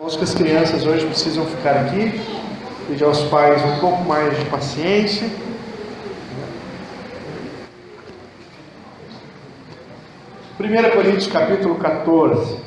Acho que as crianças hoje precisam ficar aqui, pedir aos pais um pouco mais de paciência. 1 Coríntios capítulo 14.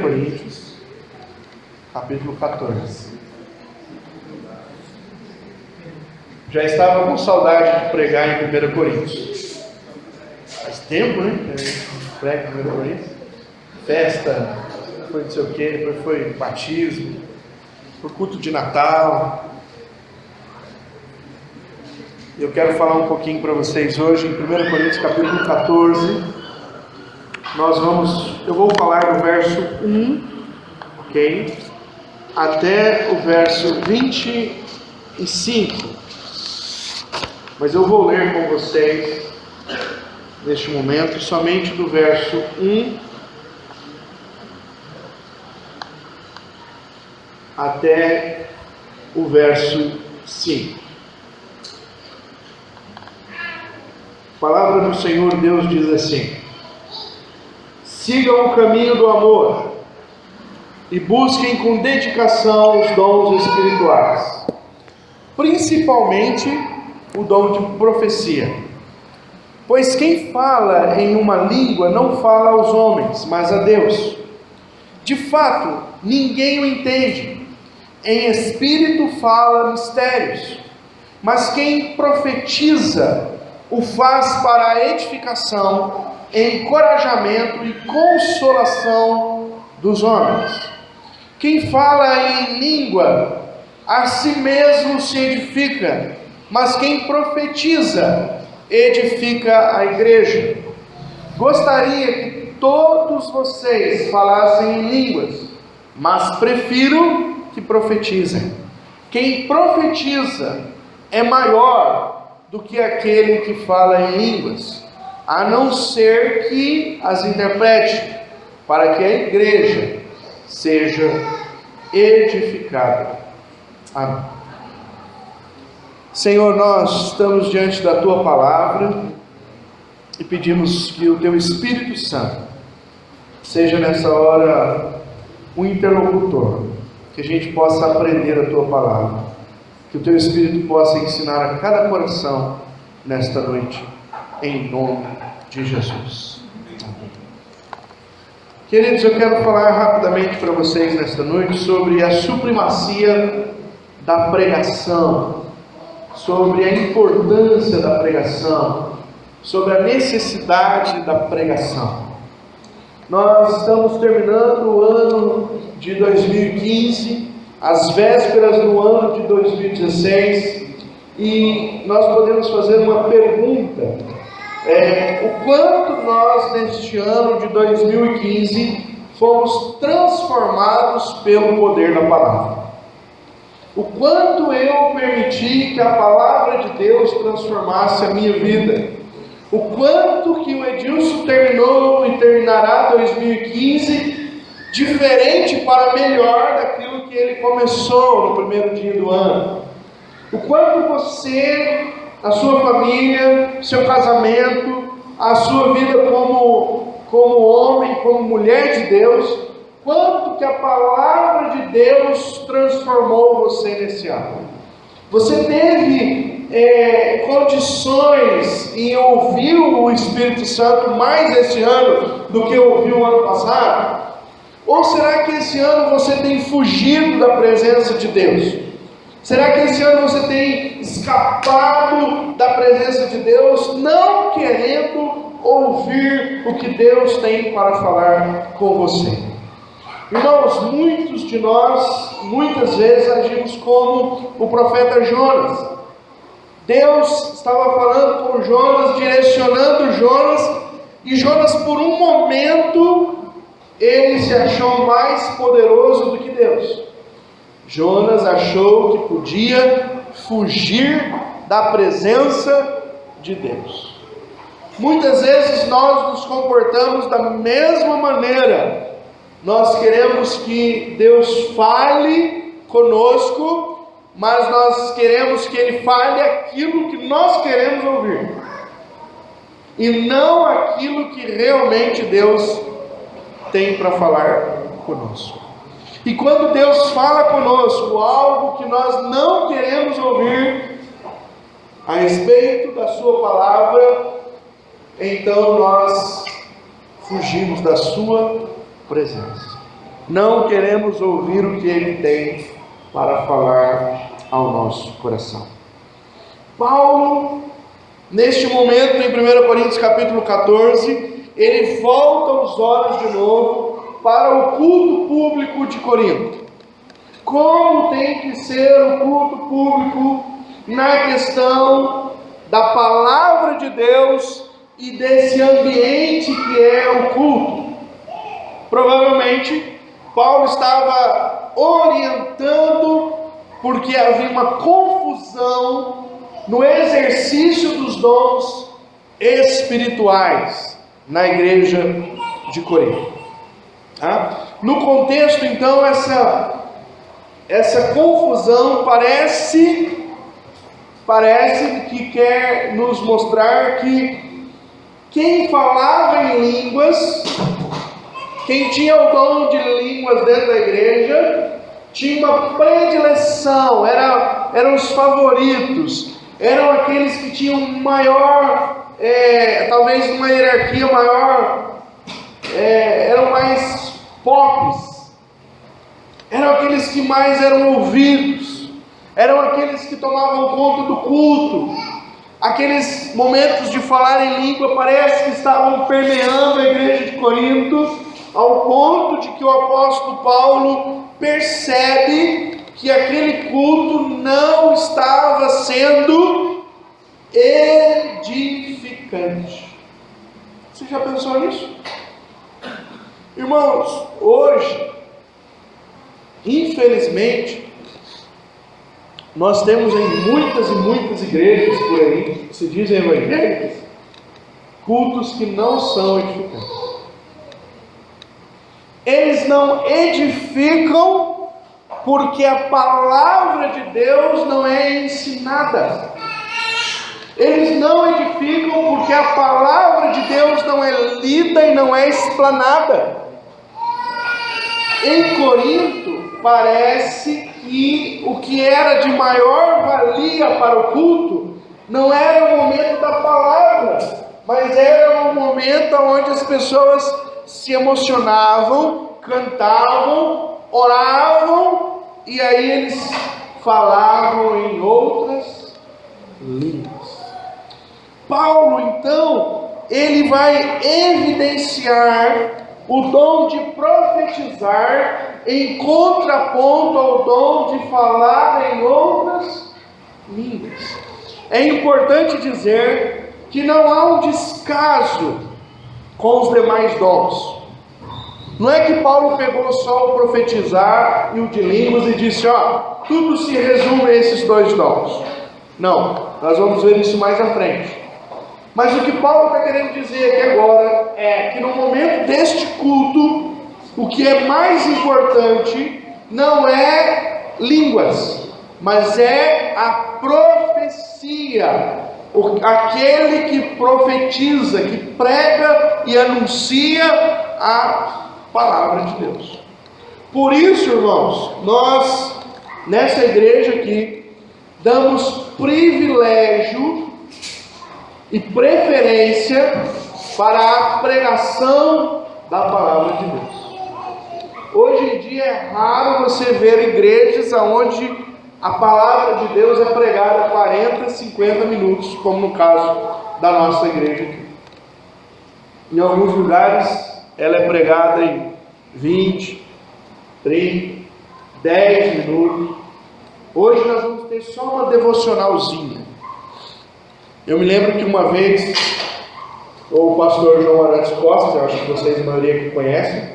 Coríntios, capítulo 14. Já estava com saudade de pregar em 1 Coríntios. Faz tempo, né? Prega em 1 Coríntios. Festa, foi não sei o que, depois foi batismo, foi culto de Natal. Eu quero falar um pouquinho para vocês hoje em 1 Coríntios, capítulo 14. Eu vou falar do verso 1, ok? Até o verso 25. Mas eu vou ler com vocês, neste momento, somente do verso 1 até o verso 5. A palavra do Senhor Deus diz assim: sigam o caminho do amor e busquem com dedicação os dons espirituais, principalmente o dom de profecia. Pois quem fala em uma língua não fala aos homens, mas a Deus. De fato, ninguém o entende. Em espírito fala mistérios, mas quem profetiza o faz para a edificação, encorajamento e consolação dos homens. Quem fala em língua, a si mesmo se edifica, mas quem profetiza, edifica a igreja. Gostaria que todos vocês falassem em línguas, mas prefiro que profetizem. Quem profetiza é maior do que aquele que fala em línguas, a não ser que as interprete, para que a igreja seja edificada. Amém. Senhor, nós estamos diante da Tua palavra e pedimos que o Teu Espírito Santo seja nessa hora um interlocutor, que a gente possa aprender a Tua palavra, que o Teu Espírito possa ensinar a cada coração nesta noite, em nome de Jesus. Queridos, eu quero falar rapidamente para vocês nesta noite sobre a supremacia da pregação, sobre a importância da pregação, sobre a necessidade da pregação. Nós estamos terminando o ano de 2015, às vésperas do ano de 2016, e nós podemos fazer uma pergunta: o quanto nós neste ano de 2015 fomos transformados pelo poder da palavra? O quanto eu permiti que a palavra de Deus transformasse a minha vida? O quanto que o Edilson terminou e terminará 2015 diferente para melhor daquilo que ele começou no primeiro dia do ano? O quanto você, a sua família, seu casamento, a sua vida como homem, como mulher de Deus, quanto que a palavra de Deus transformou você nesse ano? Você teve condições em ouvir o Espírito Santo mais esse ano do que ouviu o ano passado? Ou será que esse ano você tem fugido da presença de Deus? Será que esse ano você tem escapado da presença de Deus, não querendo ouvir o que Deus tem para falar com você? Irmãos, muitos de nós, muitas vezes, agimos como o profeta Jonas. Deus estava falando com Jonas, direcionando Jonas, e Jonas, por um momento, ele se achou mais poderoso do que Deus. Jonas achou que podia fugir da presença de Deus. Muitas vezes nós nos comportamos da mesma maneira. Nós queremos que Deus fale conosco, mas nós queremos que Ele fale aquilo que nós queremos ouvir, e não aquilo que realmente Deus tem para falar conosco. E quando Deus fala conosco algo que nós não queremos ouvir a respeito da sua palavra, então nós fugimos da sua presença. Não queremos ouvir o que Ele tem para falar ao nosso coração. Paulo, neste momento, em 1 Coríntios capítulo 14, ele volta os olhos de novo para o culto público de Corinto. Como tem que ser o culto público na questão da palavra de Deus e desse ambiente que é o culto. Provavelmente, Paulo estava orientando, porque havia uma confusão no exercício dos dons espirituais na igreja de Corinto. No contexto, então, essa confusão parece que quer nos mostrar que quem falava em línguas, quem tinha o dom de línguas dentro da igreja, tinha uma predileção, eram os favoritos, eram aqueles que tinham maior, talvez uma hierarquia maior, eram mais pops, eram aqueles que mais eram ouvidos, eram aqueles que tomavam conta do culto. Aqueles momentos de falar em língua parece que estavam permeando a igreja de Corinto, ao ponto de que o apóstolo Paulo percebe que aquele culto não estava sendo edificante. Você já pensou nisso? Irmãos, hoje, infelizmente, nós temos em muitas e muitas igrejas por aí, que se dizem evangélicas, cultos que não são edificantes. Eles não edificam porque a palavra de Deus não é ensinada. Eles não edificam porque a palavra de Deus não é lida e não é explanada. Em Corinto, parece que o que era de maior valia para o culto não era o momento da palavra, mas era o momento onde as pessoas se emocionavam, cantavam, oravam, e aí eles falavam em outras línguas. Paulo, então, ele vai evidenciar o dom de profetizar em contraponto ao dom de falar em outras línguas. É importante dizer que não há um descaso com os demais dons. Não é que Paulo pegou só o profetizar e o de línguas e disse, tudo se resume a esses dois dons. Não, nós vamos ver isso mais à frente. Mas o que Paulo está querendo dizer aqui agora é que no momento deste culto, o que é mais importante não é línguas, mas é a profecia. Aquele que profetiza, que prega e anuncia a palavra de Deus. Por isso, irmãos, nós nessa igreja aqui damos privilégio e preferência para a pregação da palavra de Deus. Hoje em dia é raro você ver igrejas onde a palavra de Deus é pregada 40, 50 minutos, como no caso da nossa igreja aqui. Em alguns lugares ela é pregada em 20, 30, 10 minutos. Hoje nós vamos ter só uma devocionalzinha. Eu me lembro que uma vez o pastor João Arantes Costa, eu acho que vocês a maioria que conhecem,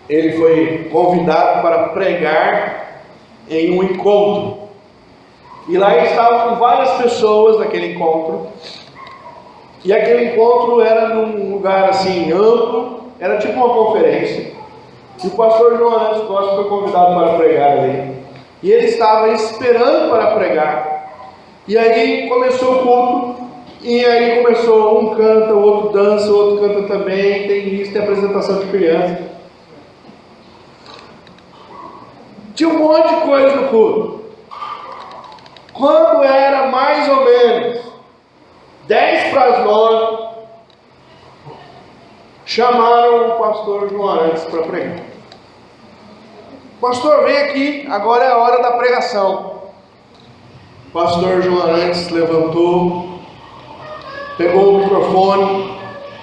ele foi convidado para pregar em um encontro. E lá estavam várias pessoas naquele encontro, E aquele encontro era num lugar assim amplo, era tipo uma conferência. E o pastor João Arantes Costa foi convidado para pregar ali. E ele estava esperando para pregar. E aí começou o culto. E aí começou, um canta, o outro dança, o outro canta também. Tem isso, tem apresentação de criança. Tinha um monte de coisa no culto. Quando era mais ou menos 10 para as 9, chamaram o pastor João Arantes para pregar. Pastor, vem aqui, agora é a hora da pregação. O pastor João Arantes levantou, pegou o microfone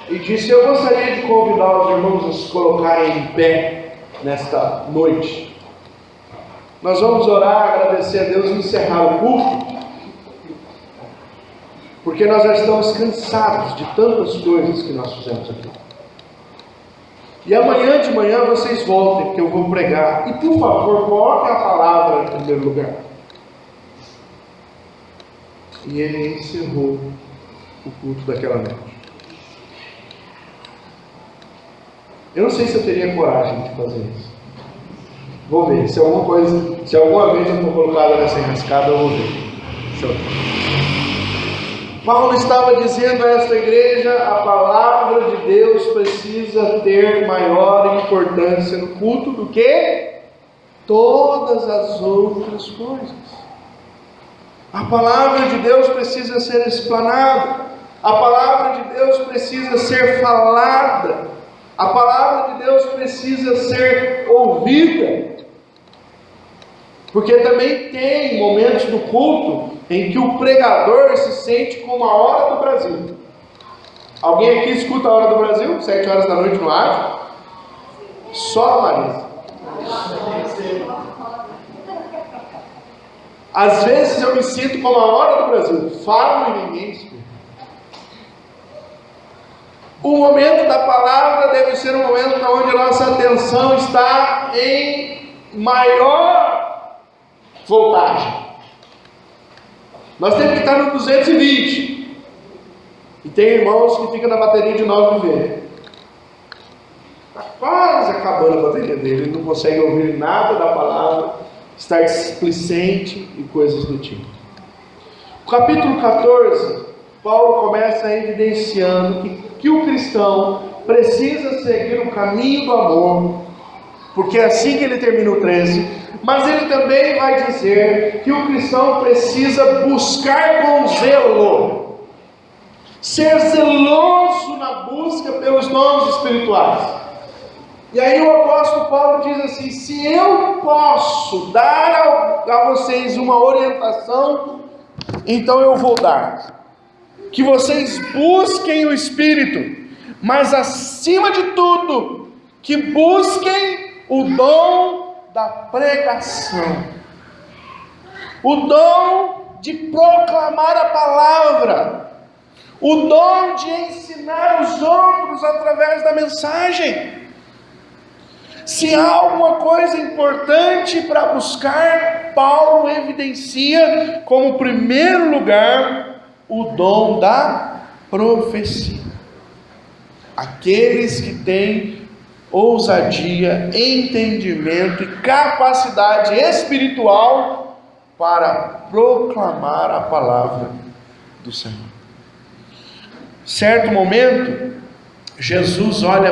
e disse: eu gostaria de convidar os irmãos a se colocarem em pé nesta noite. Nós vamos orar, agradecer a Deus e encerrar o culto, porque nós já estamos cansados de tantas coisas que nós fizemos aqui. E amanhã de manhã vocês voltem, que eu vou pregar. E por favor, coloquem a palavra em primeiro lugar. E ele encerrou o culto daquela noite. Eu não sei se eu teria coragem de fazer isso. Vou ver, se alguma vez eu for colocado nessa enrascada, eu vou ver. Paulo estava dizendo a esta igreja: a palavra de Deus precisa ter maior importância no culto do que todas as outras coisas. A palavra de Deus precisa ser explanada, a palavra de Deus precisa ser falada, a palavra de Deus precisa ser ouvida. Porque também tem momentos do culto em que o pregador se sente como a hora do Brasil. Alguém aqui escuta a hora do Brasil? 7 horas da noite no rádio? Só a Marisa. Às vezes eu me sinto como a hora do Brasil. Falo e ninguém escuta. O momento da palavra deve ser um momento onde a nossa atenção está em maior voltagem. Nós temos que estar no 220. E tem irmãos que ficam na bateria de 9V. Está quase acabando a bateria dele. Ele não consegue ouvir nada da palavra, estar displicente e coisas do tipo. O capítulo 14, Paulo começa evidenciando que o cristão precisa seguir o caminho do amor, porque é assim que ele termina o 13. Mas ele também vai dizer que o cristão precisa buscar com zelo, ser zeloso na busca pelos dons espirituais. E aí o apóstolo Paulo diz assim: se eu posso dar a vocês uma orientação, então eu vou dar. Que vocês busquem o Espírito, mas acima de tudo, que busquem o dom da pregação, o dom de proclamar a palavra, o dom de ensinar os outros através da mensagem. Se há alguma coisa importante para buscar, Paulo evidencia como primeiro lugar o dom da profecia. Aqueles que têm ousadia, entendimento e capacidade espiritual para proclamar a palavra do Senhor. Certo momento, Jesus olha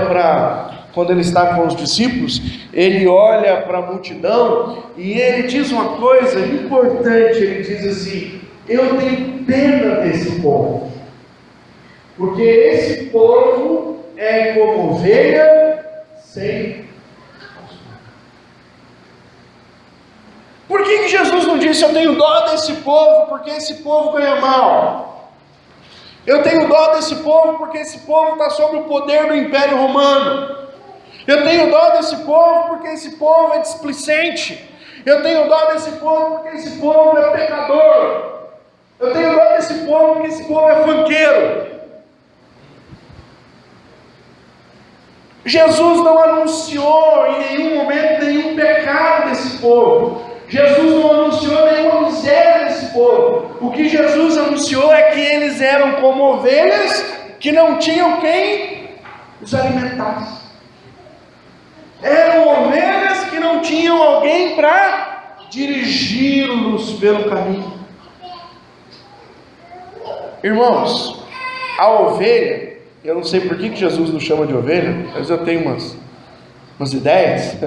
quando ele está com os discípulos, ele olha para a multidão e ele diz uma coisa importante. Ele diz assim: eu tenho pena desse povo, porque esse povo é como ovelha sem pastor. Por que Jesus não disse: eu tenho dó desse povo porque esse povo ganha mal? Eu tenho dó desse povo porque esse povo está sob o poder do Império Romano. Eu tenho dó desse povo porque esse povo é displicente. Eu tenho dó desse povo porque esse povo é pecador. Eu tenho dó desse povo porque esse povo é funkeiro. Jesus não anunciou em nenhum momento nenhum pecado desse povo. Jesus não anunciou nenhuma miséria desse povo. O que Jesus anunciou é que eles eram como ovelhas que não tinham quem os alimentasse. Eram ovelhas que não tinham alguém para dirigi-los pelo caminho. Irmãos, a ovelha, eu não sei por que Jesus nos chama de ovelha, mas eu tenho umas ideias.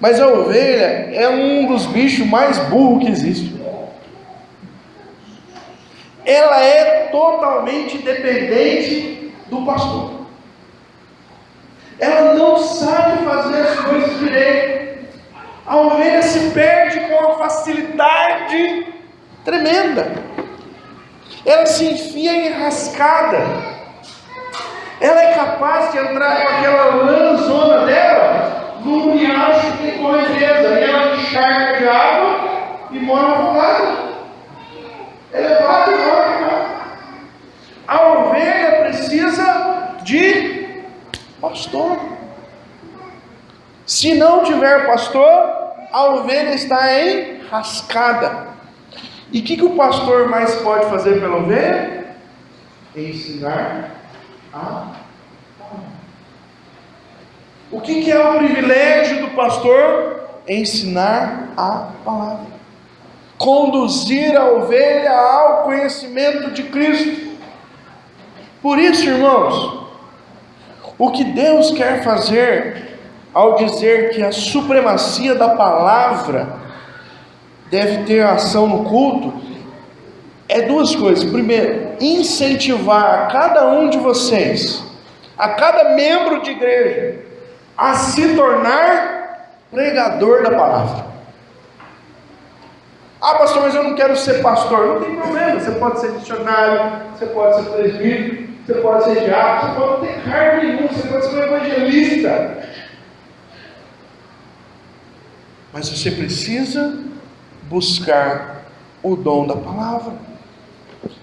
Mas a ovelha é um dos bichos mais burros que existe. Ela é totalmente dependente do pastor. Ela não sabe fazer as coisas direito. A ovelha se perde com uma facilidade tremenda. Ela se enfia em enrascada. Ela é capaz de entrar com aquela lanzona dela num riacho que tem correnteza. E ela encharca de água e morre afogada. Ela é levada. A ovelha precisa de pastor. Se não tiver pastor, a ovelha está enrascada. E o que o pastor mais pode fazer pela ovelha? Ensinar a palavra. O que é o privilégio do pastor? Ensinar a palavra. Conduzir a ovelha ao conhecimento de Cristo. Por isso, irmãos, o que Deus quer fazer ao dizer que a supremacia da palavra deve ter ação no culto, é duas coisas. Primeiro, incentivar a cada um de vocês, a cada membro de igreja, a se tornar pregador da palavra. Ah, pastor, mas eu não quero ser pastor. Não tem problema, você pode ser missionário, você pode ser presbítero, você pode ser diácono, você pode não ter cargo nenhum, você pode ser um evangelista. Mas você precisa buscar o dom da palavra,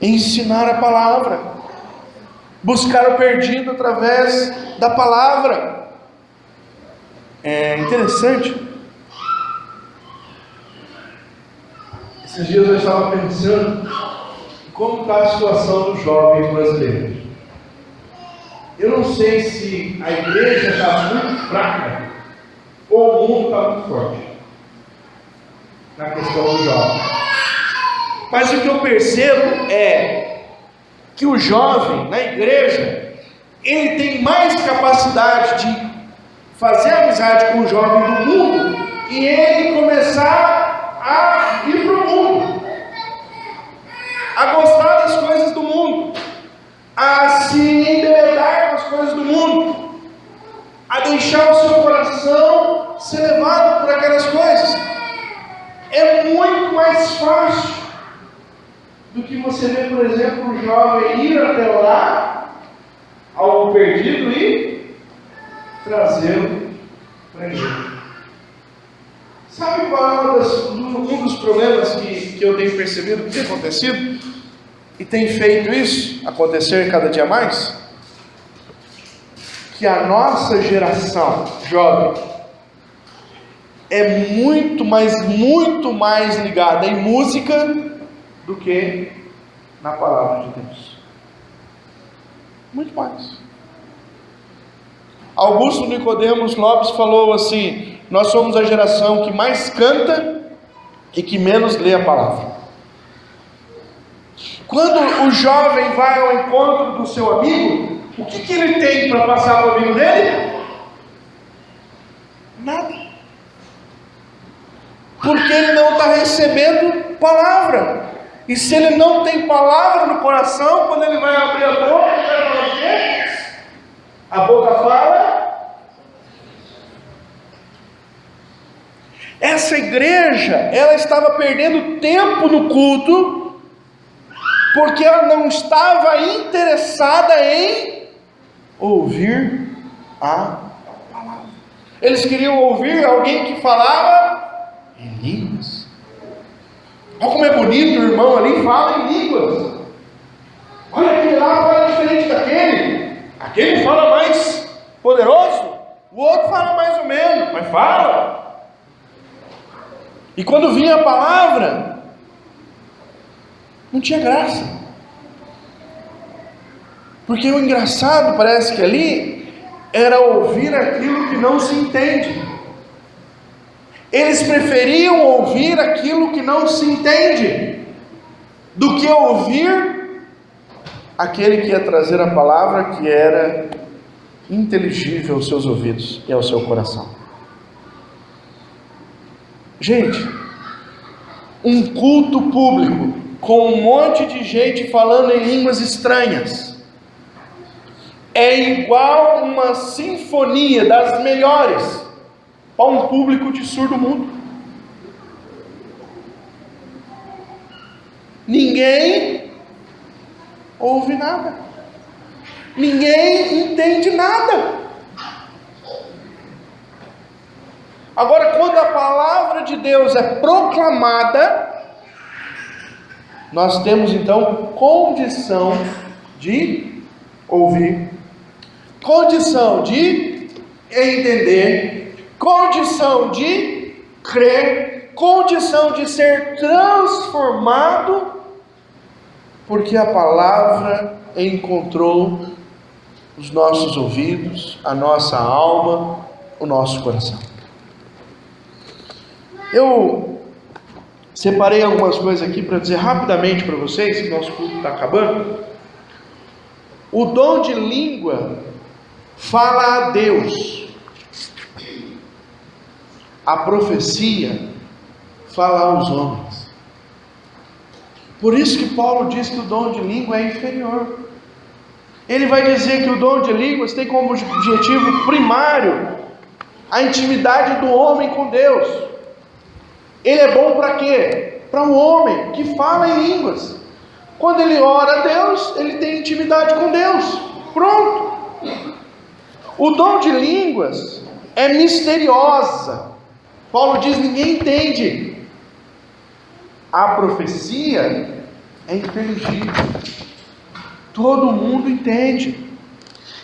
ensinar a palavra, buscar o perdido através da palavra. É interessante. Esses dias eu estava pensando como está a situação dos jovens brasileiros. Eu não sei se a igreja está muito fraca ou o mundo está muito forte na questão do jovem. Mas o que eu percebo é que o jovem na igreja, ele tem mais capacidade de fazer amizade com o jovem do mundo e ele começar a ir para o mundo, a gostar das coisas do mundo, a se embebedar com as coisas do mundo, a deixar o seu coração ser levado por aquelas coisas. É muito mais fácil do que você ver, por exemplo, um jovem ir até lá, algo perdido, e trazê-lo para a igreja. Sabe qual é um dos problemas que eu tenho percebido que tem acontecido? E tem feito isso acontecer cada dia mais? Que a nossa geração jovem é muito mais ligada em música do que na palavra de Deus. Muito mais. Augusto Nicodemos Lopes falou assim: nós somos a geração que mais canta e que menos lê a palavra. Quando o jovem vai ao encontro do seu amigo, o que ele tem para passar para o amigo dele? Nada. Porque ele não está recebendo palavra. E se ele não tem palavra no coração, quando ele vai abrir a boca, ele vai falar o quê? A boca fala. Essa igreja, ela estava perdendo tempo no culto, porque ela não estava interessada em ouvir a palavra. Eles queriam ouvir alguém que falava em línguas. Olha como é bonito o irmão ali, fala em línguas. Olha aquele lá, fala diferente daquele. Aquele fala mais poderoso, o outro fala mais ou menos, mas fala. E quando vinha a palavra, não tinha graça. Porque o engraçado parece que ali era ouvir aquilo que não se entende. Eles preferiam ouvir aquilo que não se entende do que ouvir aquele que ia trazer a palavra que era inteligível aos seus ouvidos e ao seu coração. Gente, um culto público com um monte de gente falando em línguas estranhas é igual uma sinfonia das melhores para um público de surdo mudo. Ninguém ouve nada, ninguém entende nada. Agora, quando a palavra de Deus é proclamada, nós temos então condição de ouvir, condição de entender, condição de crer, condição de ser transformado, porque a palavra encontrou os nossos ouvidos, a nossa alma, o nosso coração. Eu separei algumas coisas aqui para dizer rapidamente para vocês, que nosso culto está acabando. O dom de língua fala a Deus. A profecia fala aos homens. Por isso que Paulo diz que o dom de língua é inferior. Ele vai dizer que o dom de línguas tem como objetivo primário a intimidade do homem com Deus. Ele é bom para quê? Para um homem que fala em línguas. Quando ele ora a Deus, ele tem intimidade com Deus. Pronto. O dom de línguas é misteriosa. Paulo diz: ninguém entende. A profecia é inteligível. Todo mundo entende.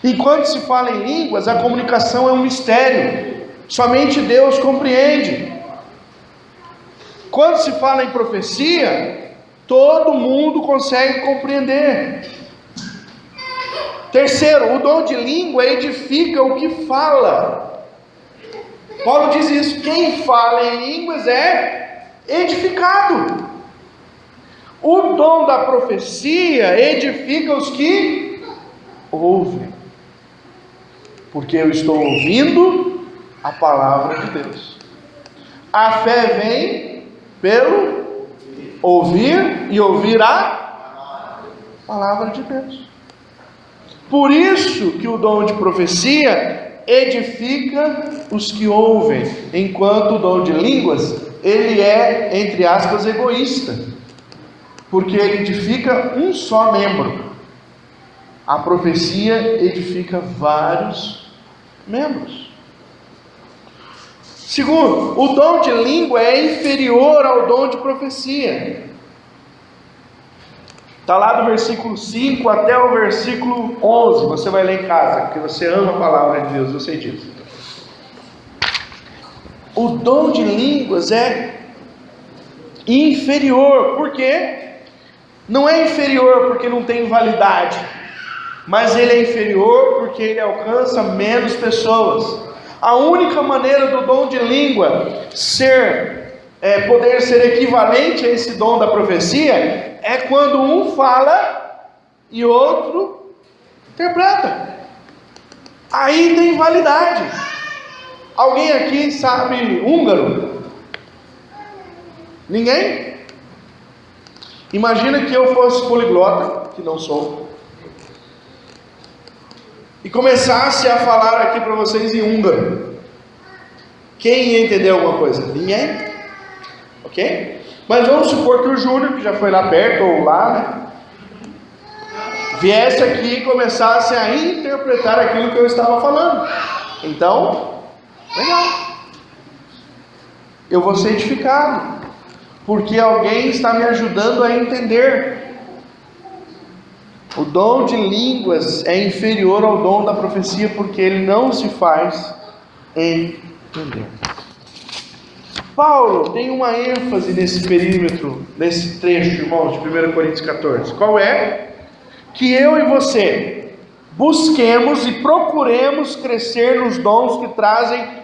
Enquanto se fala em línguas, a comunicação é um mistério. Somente Deus compreende. Quando se fala em profecia, todo mundo consegue compreender. Terceiro, o dom de língua edifica o que fala. Paulo diz isso: quem fala em línguas é edificado. O dom da profecia edifica os que ouvem, porque eu estou ouvindo a palavra de Deus. A fé vem pelo ouvir e ouvir a palavra de Deus. Por isso que o dom de profecia edifica os que ouvem, enquanto o dom de línguas, ele é, entre aspas, egoísta, porque ele edifica um só membro. A profecia edifica vários membros. Segundo, o dom de língua é inferior ao dom de profecia. Está lá do versículo 5 até o versículo 11. Você vai ler em casa, porque você ama a palavra de Deus, eu sei disso. O dom de línguas é inferior. Por quê? Não é inferior porque não tem validade, mas ele é inferior porque ele alcança menos pessoas. A única maneira do dom de língua poder ser equivalente a esse dom da profecia é quando um fala e outro interpreta. Aí tem validade. Alguém aqui sabe húngaro? Ninguém? Imagina que eu fosse poliglota, que não sou, e começasse a falar aqui para vocês em húngaro. Quem ia entender alguma coisa? Ninguém? Ok? Mas vamos supor que o Júnior, que já foi lá perto ou lá, né, viesse aqui e começasse a interpretar aquilo que eu estava falando. Então, legal. Eu vou ser edificado, porque alguém está me ajudando a entender. O dom de línguas é inferior ao dom da profecia, porque ele não se faz entender. Paulo tem uma ênfase nesse perímetro, nesse trecho, irmãos, de 1 Coríntios 14. Qual é? Que eu e você busquemos e procuremos crescer nos dons que trazem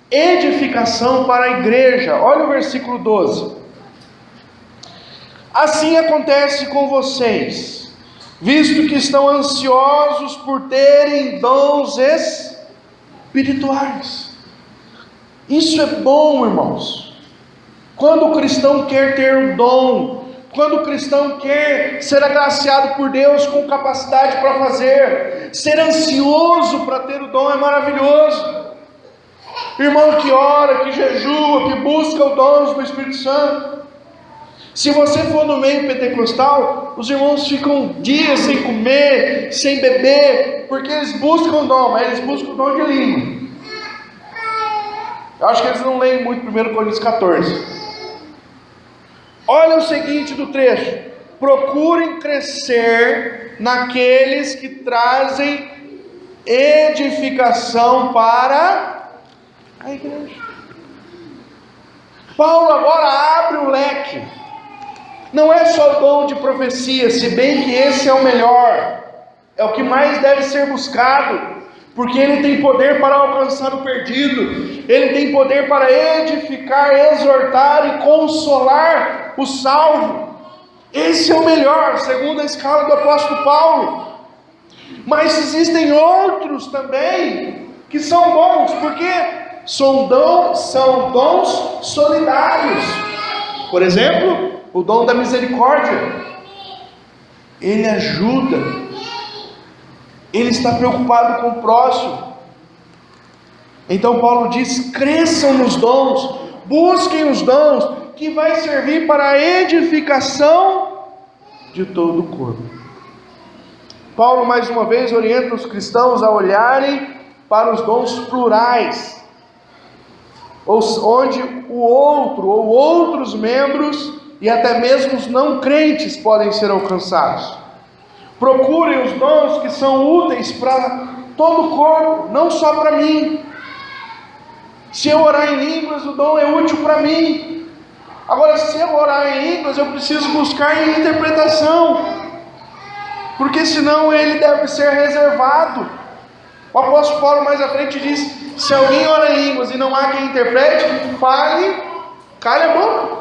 edificação para a igreja. Olha o versículo 12. Assim acontece com vocês, visto que estão ansiosos por terem dons espirituais. Isso é bom, irmãos. Quando o cristão quer ter um dom, quando o cristão quer ser agraciado por Deus com capacidade para fazer, ser ansioso para ter o dom é maravilhoso. Irmão que ora, que jejua, que busca os dons do Espírito Santo. Se você for no meio pentecostal, os irmãos ficam dias sem comer, sem beber, porque eles buscam o dom, mas eles buscam o dom de língua. Eu acho que eles não leem muito 1 Coríntios 14. Olha o seguinte do trecho: procurem crescer naqueles que trazem edificação para a igreja. Paulo agora abre o leque. Não é só o dom de profecia, se bem que esse é o melhor, é o que mais deve ser buscado, porque ele tem poder para alcançar o perdido, ele tem poder para edificar, exortar e consolar o salvo. Esse é o melhor, segundo a escala do apóstolo Paulo. Mas existem outros também que são bons, porque são dons solidários. Por exemplo, o dom da misericórdia. Ele ajuda, ele está preocupado com o próximo. Então Paulo diz: cresçam nos dons, busquem os dons, que vai servir para a edificação de todo o corpo. Paulo mais uma vez orienta os cristãos a olharem para os dons plurais, onde o outro ou outros membros e até mesmo os não crentes podem ser alcançados. Procurem os dons que são úteis para todo o corpo, não só para mim. Se eu orar em línguas, o dom é útil para mim. Agora, se eu orar em línguas, eu preciso buscar em interpretação, porque senão ele deve ser reservado. O apóstolo Paulo mais à frente diz: se alguém ora em línguas e não há quem interprete, cale a boca,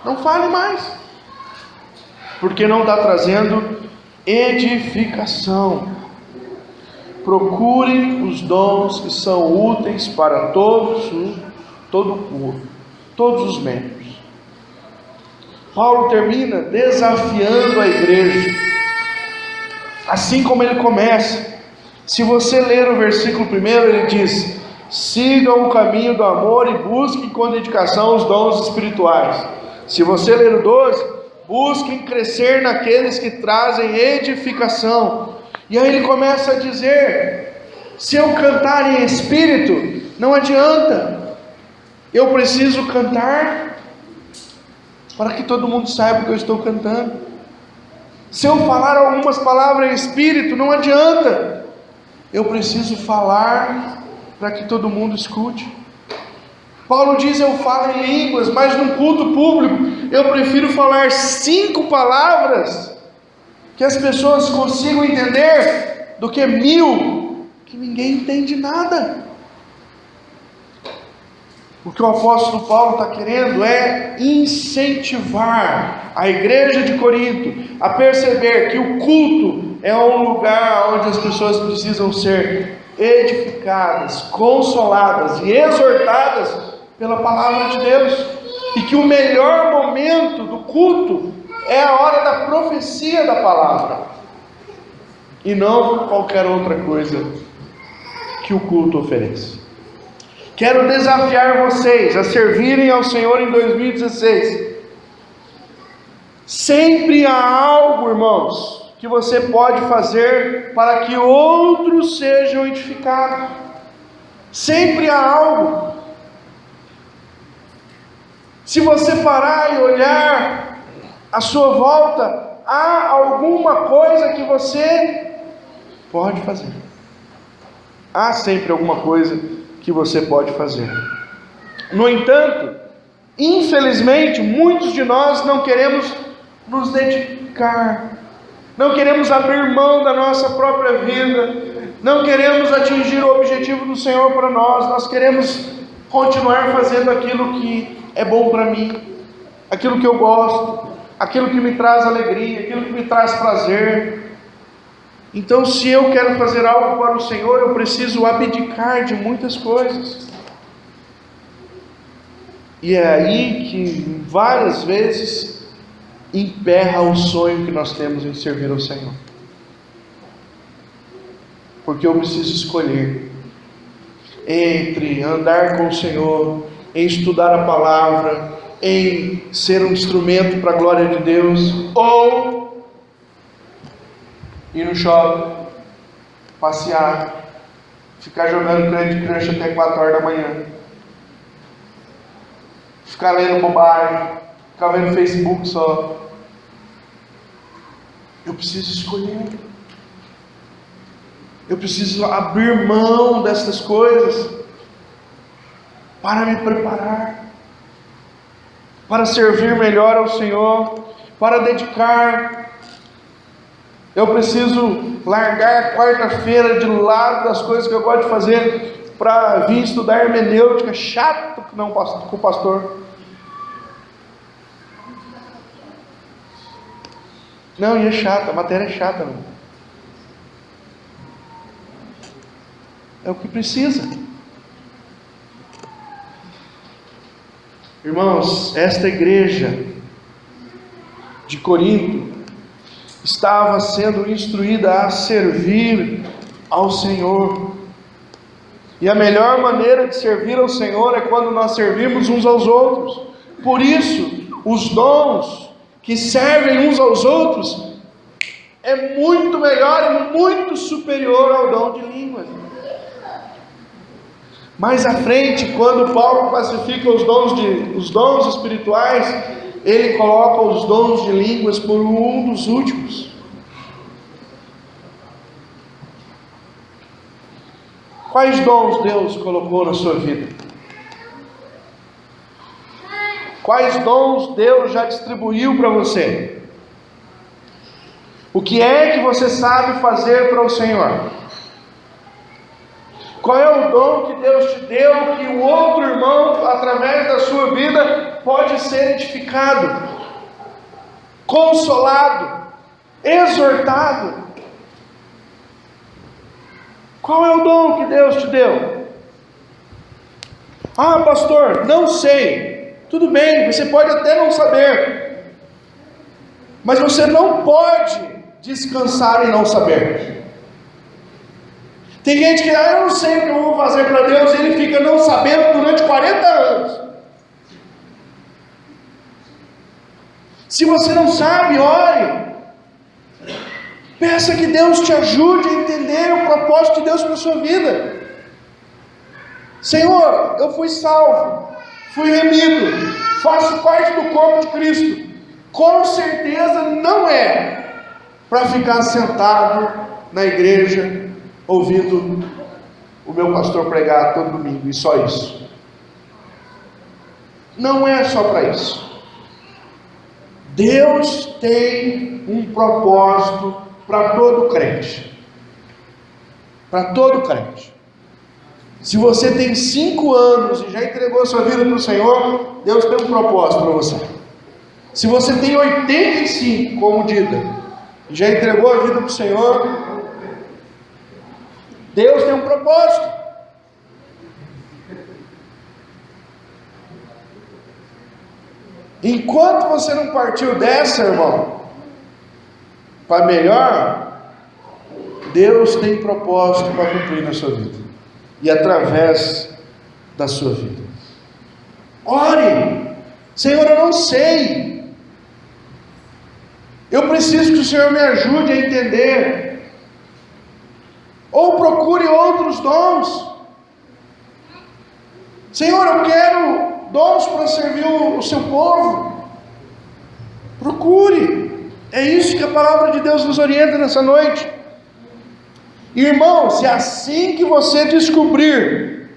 não fale mais, porque não está trazendo edificação. Procurem os dons que são úteis para todo o corpo, todos os membros. Paulo termina desafiando a igreja, assim como ele começa. Se você ler o versículo 1, ele diz: sigam o caminho do amor e busquem com dedicação os dons espirituais. Se você ler o 12, busquem crescer naqueles que trazem edificação. E aí ele começa a dizer: se eu cantar em espírito, não adianta, eu preciso cantar para que todo mundo saiba que eu estou cantando. Se eu falar algumas palavras em espírito, não adianta, eu preciso falar para que todo mundo escute. Paulo diz: eu falo em línguas, mas num culto público eu prefiro falar 5 palavras que as pessoas consigam entender, do que 1000 que ninguém entende nada. O que o apóstolo Paulo está querendo é incentivar a igreja de Corinto a perceber que o culto é um lugar onde as pessoas precisam ser edificadas, consoladas e exortadas pela palavra de Deus, e que o melhor momento do culto é a hora da profecia da palavra, e não qualquer outra coisa que o culto oferece. Quero desafiar vocês a servirem ao Senhor em 2016. Sempre há algo, irmãos, que você pode fazer para que outros sejam edificados. Sempre há algo. Se você parar e olhar à sua volta, há alguma coisa que você pode fazer. Há sempre alguma coisa que você pode fazer. No entanto, infelizmente, muitos de nós não queremos nos dedicar não queremos abrir mão da nossa própria vida, não queremos atingir o objetivo do Senhor para nós queremos continuar fazendo aquilo que é bom para mim, aquilo que eu gosto, aquilo que me traz alegria, aquilo que me traz prazer. Então, se eu quero fazer algo para o Senhor, eu preciso abdicar de muitas coisas. E é aí que várias vezes emperra o sonho que nós temos em servir ao Senhor. Porque eu preciso escolher entre andar com o Senhor, em estudar a palavra, em ser um instrumento para a glória de Deus, ou ir no shopping, passear, ficar jogando Candy Crush até 4 horas da manhã, ficar lendo bobagem, ficar vendo Facebook só. Eu preciso escolher. Eu preciso abrir mão dessas coisas para me preparar, para servir melhor ao Senhor, para dedicar. Eu preciso largar a quarta-feira de lado das coisas que eu gosto de fazer para vir estudar hermenêutica, chato que não com o pastor. Não, e é chato, a matéria é chata, não. É o que precisa. Irmãos, esta igreja de Corinto estava sendo instruída a servir ao Senhor. E a melhor maneira de servir ao Senhor é quando nós servimos uns aos outros. Por isso, os dons que servem uns aos outros é muito melhor e muito superior ao dom de línguas. Mais à frente, quando Paulo classifica os dons espirituais, ele coloca os dons de línguas por um dos últimos. Quais dons Deus colocou na sua vida? Quais dons Deus já distribuiu para você? O que é que você sabe fazer para o Senhor? Qual é o dom que Deus te deu, que o outro irmão, através da sua vida, pode ser edificado, consolado, exortado? Qual é o dom que Deus te deu? Ah, pastor, não sei. Tudo bem, você pode até não saber, mas você não pode descansar em não saber. Tem gente que, eu não sei o que eu vou fazer para Deus, e ele fica não sabendo durante 40 anos. Se você não sabe, ore. Peça que Deus te ajude a entender o propósito de Deus para a sua vida. Senhor, eu fui salvo, fui remido, faço parte do corpo de Cristo. Com certeza não é para ficar sentado na igreja ouvindo o meu pastor pregar todo domingo, e só isso. Não é só para isso. Deus tem um propósito para todo crente. Para todo crente. Se você tem 5 anos e já entregou a sua vida para o Senhor, Deus tem um propósito para você. Se você tem 85, como Dida, e já entregou a vida para o Senhor, Deus tem um propósito. Enquanto você não partiu dessa, irmão, para melhor, Deus tem propósito para cumprir na sua vida e através da sua vida. Ore, Senhor, eu não sei, eu preciso que o Senhor me ajude a entender. Ou procure outros dons. Senhor, eu quero dons para servir o seu povo. Procure. É isso que a palavra de Deus nos orienta nessa noite. Irmão, se é assim que você descobrir,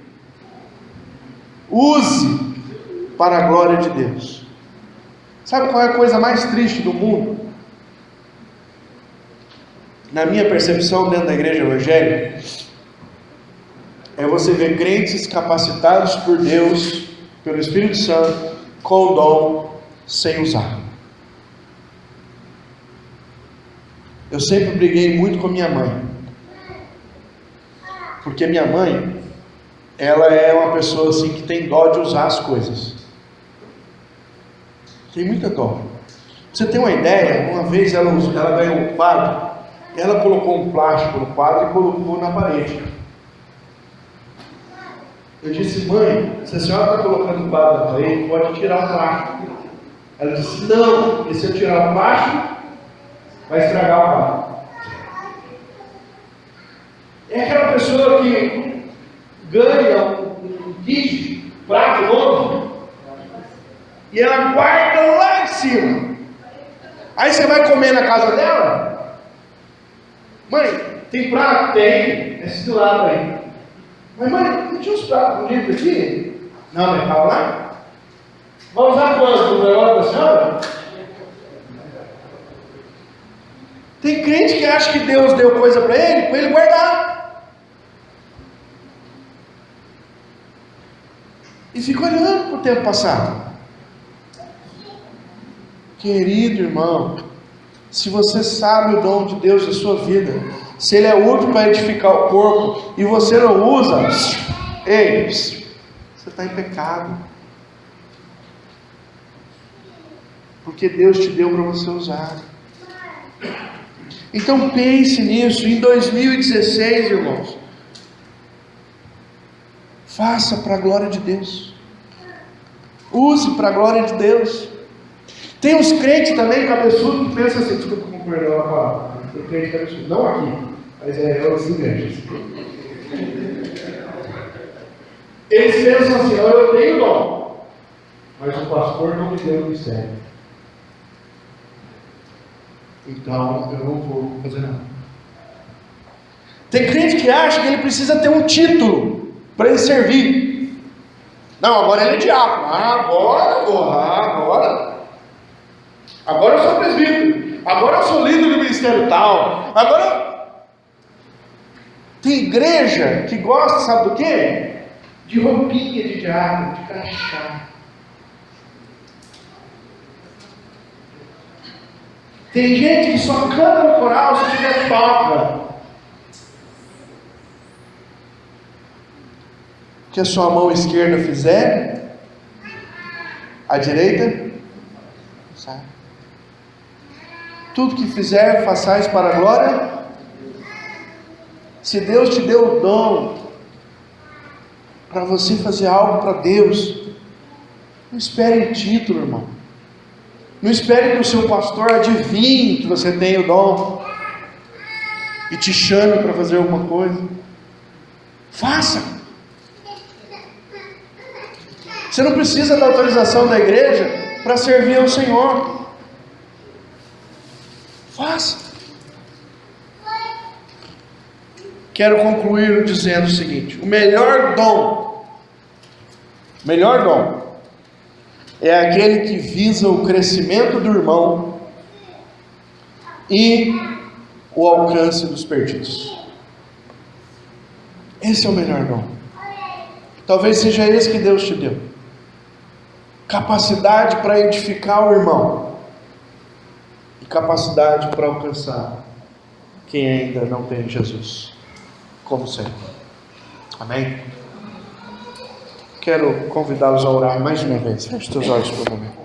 use para a glória de Deus. Sabe qual é a coisa mais triste do mundo? na minha percepção dentro da igreja evangélica, é você ver crentes capacitados por Deus, pelo Espírito Santo, com o dom, sem usar. Eu sempre briguei muito com minha mãe, porque minha mãe, ela é uma pessoa assim que tem dó de usar as coisas, tem muita dó. Pra você ter uma ideia, uma vez ela ganhou um quadro, ela colocou um plástico no quadro e colocou na parede. Eu disse: mãe, se a senhora está colocando o quadro na parede, pode tirar o plástico. Ela disse: não, porque se eu tirar o plástico, vai estragar o quadro. É aquela pessoa que ganha um kit, prato novo, e ela guarda lá em cima. Aí você vai comer na casa dela: mãe, tem prato? Tem. Esse do lado aí. Mas mãe, não tinha uns pratos bonitos aqui? Não, mas estava lá. Vai usar quanto? No negócio da senhora? Tem crente que acha que Deus deu coisa para ele guardar. E fica olhando para o tempo passado. Querido irmão, se você sabe o dom de Deus na sua vida, se ele é útil para edificar o corpo e você não usa, ei, você está em pecado, porque Deus te deu para você usar. Então pense nisso. Em 2016, irmãos, faça para a glória de Deus, use para a glória de Deus. Tem uns crentes também cabeçudos que pensam assim, desculpa concordar a palavra, tem crente cabeçudo, não aqui, mas é outras igrejas. Eles pensam assim: eu tenho dom, mas o pastor não me deu o ministério, então eu não vou fazer nada. Tem crente que acha que ele precisa ter um título para ele servir. Não, agora ele é diácono. Agora eu sou presbítero. Agora eu sou líder do ministério tal. Agora tem igreja que gosta, sabe do quê? De roupinha de diácono, de crachá. Tem gente que só canta no coral se tiver toca. O que a sua mão esquerda fizer, a direita sai. Tudo que fizer, façais para a glória. Se Deus te deu o dom para você fazer algo para Deus, não espere título, irmão. Não espere que o seu pastor adivinhe que você tem o dom e te chame para fazer alguma coisa. Faça. Você não precisa da autorização da igreja para servir ao Senhor. Faça. Quero concluir dizendo o seguinte: o melhor dom é aquele que visa o crescimento do irmão e o alcance dos perdidos. Esse é o melhor dom. Talvez seja esse que Deus te deu. Capacidade para edificar o irmão e capacidade para alcançar quem ainda não tem Jesus como Senhor. Amém? Quero convidá-los a orar mais uma vez. Feche teus olhos por um momento.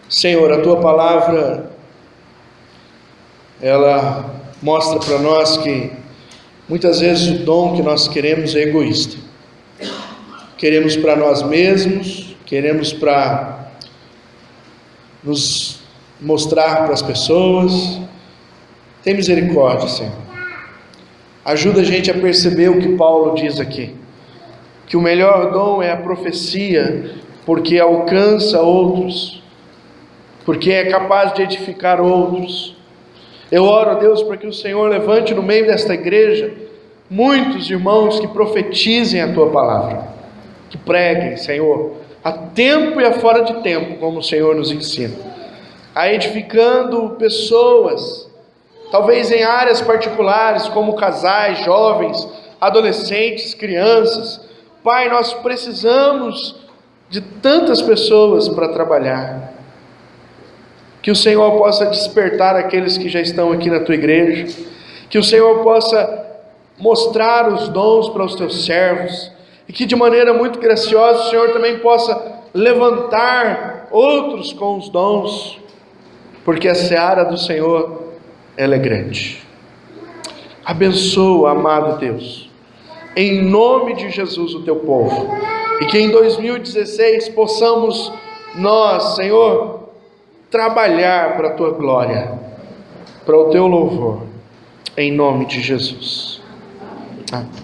Senhor, a Tua palavra, ela mostra para nós que muitas vezes o dom que nós queremos é egoísta. Queremos para nós mesmos, queremos para nos mostrar para as pessoas. Tem misericórdia, Senhor. Ajuda a gente a perceber o que Paulo diz aqui, que o melhor dom é a profecia, porque alcança outros, porque é capaz de edificar outros. Eu oro a Deus para que o Senhor levante no meio desta igreja muitos irmãos que profetizem a Tua palavra, que preguem, Senhor, a tempo e a fora de tempo, como o Senhor nos ensina. a edificando pessoas, talvez em áreas particulares, como casais, jovens, adolescentes, crianças. Pai, nós precisamos de tantas pessoas para trabalhar. Que o Senhor possa despertar aqueles que já estão aqui na tua igreja, que o Senhor possa mostrar os dons para os teus servos, e que de maneira muito graciosa o Senhor também possa levantar outros com os dons, porque a seara do Senhor, ela é grande. Abençoa, amado Deus, em nome de Jesus, o teu povo, e que em 2016 possamos nós, Senhor, trabalhar para a tua glória, para o teu louvor, em nome de Jesus. Amém.